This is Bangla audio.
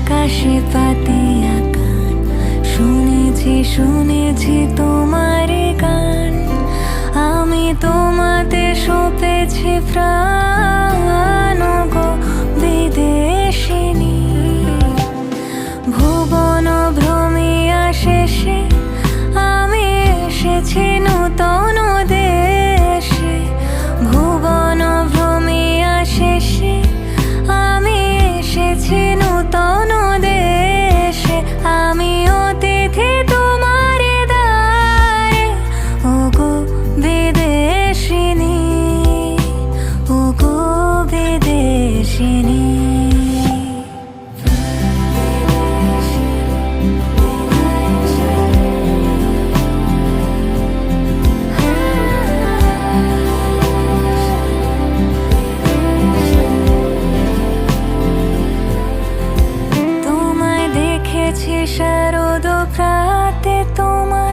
আকাশে পাতিয়া গান, শুনেছি শুনেছি তোমার গান। আমি তোমাতে সপেছি প্রাণ গো বিদেশিনী। ভুবন ভ্রমিয়া শেষে আমি এসেছি নূতন দেশে। ভুবন ভ্রমিয়া শেষে আমি এসেছি নূতন দেশে। আমি অতিথি তোমার দ্বারে ওগো বিদেশিনী, ওগো বিদেশিনী। তোমায় দেখেছি সারা